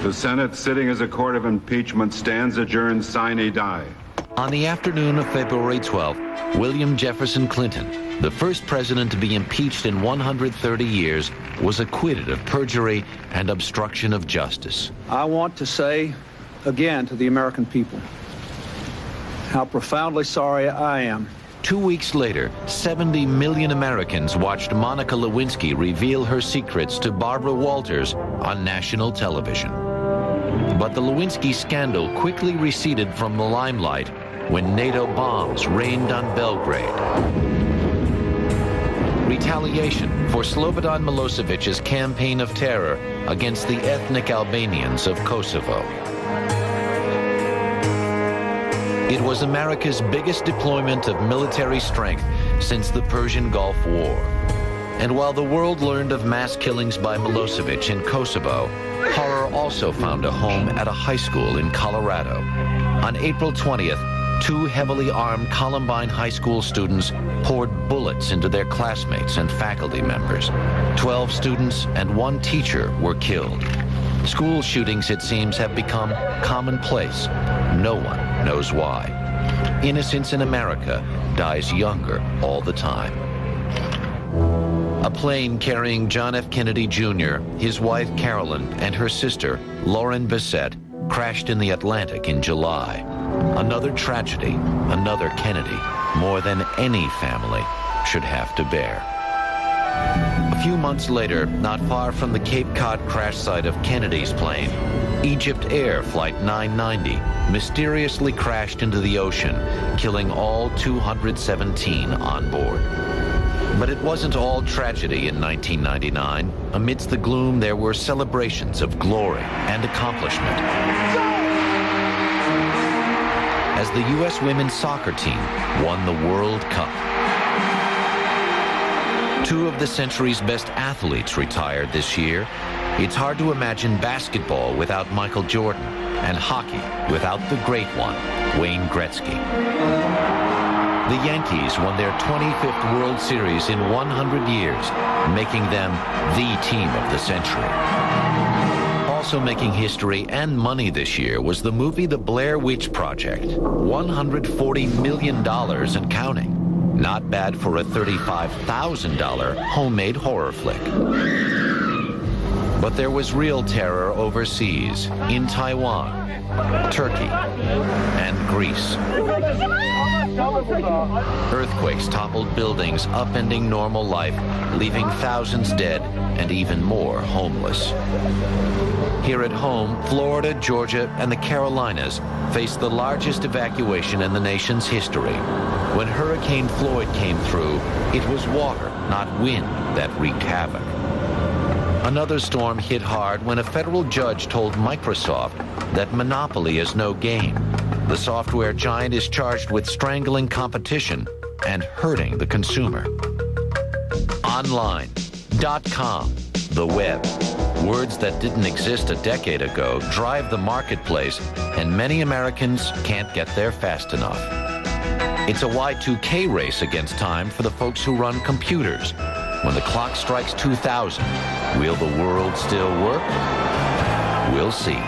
The Senate, sitting as a court of impeachment, stands adjourned sine die. On the afternoon of February 12th, William Jefferson Clinton, the first president to be impeached in 130 years, was acquitted of perjury and obstruction of justice. I want to say again to the American people how profoundly sorry I am. 2 weeks later, 70 million Americans watched Monica Lewinsky reveal her secrets to Barbara Walters on national television. But the Lewinsky scandal quickly receded from the limelight when NATO bombs rained on Belgrade. Retaliation for Slobodan Milosevic's campaign of terror against the ethnic Albanians of Kosovo. It was America's biggest deployment of military strength since the Persian Gulf War. And while the world learned of mass killings by Milosevic in Kosovo, horror also found a home at a high school in Colorado. On April 20th, 2 heavily armed Columbine High School students poured bullets into their classmates and faculty members. 12 students and 1 teacher were killed. School shootings, it seems, have become commonplace. No one knows why. Innocence in America dies younger all the time. A plane carrying John F. Kennedy Jr., his wife Carolyn, and her sister, Lauren Bissett, crashed in the Atlantic in July. Another tragedy, another Kennedy, more than any family should have to bear. A few months later, not far from the Cape Cod crash site of Kennedy's plane, Egypt Air Flight 990 mysteriously crashed into the ocean, killing all 217 on board. But it wasn't all tragedy in 1999. Amidst the gloom, there were celebrations of glory and accomplishment, as the U.S. women's soccer team won the World Cup. 2 of the century's best athletes retired this year. It's hard to imagine basketball without Michael Jordan, and hockey without the great one, Wayne Gretzky. The Yankees won their 25th World Series in 100 years, making them the team of the century. Also making history and money this year was the movie The Blair Witch Project, $140 million and counting. Not bad for a $35,000 homemade horror flick. But there was real terror overseas, in Taiwan, Turkey, and Greece. Earthquakes toppled buildings, upending normal life, leaving thousands dead and even more homeless. Here at home, Florida, Georgia, and the Carolinas faced the largest evacuation in the nation's history. When Hurricane Floyd came through, it was water, not wind, that wreaked havoc. Another storm hit hard when a federal judge told Microsoft that monopoly is no game. The software giant is charged with strangling competition and hurting the consumer. Online, .com, the web. Words that didn't exist a decade ago drive the marketplace, and many Americans can't get there fast enough. It's a Y2K race against time for the folks who run computers. When the clock strikes 2000, will the world still work? We'll see.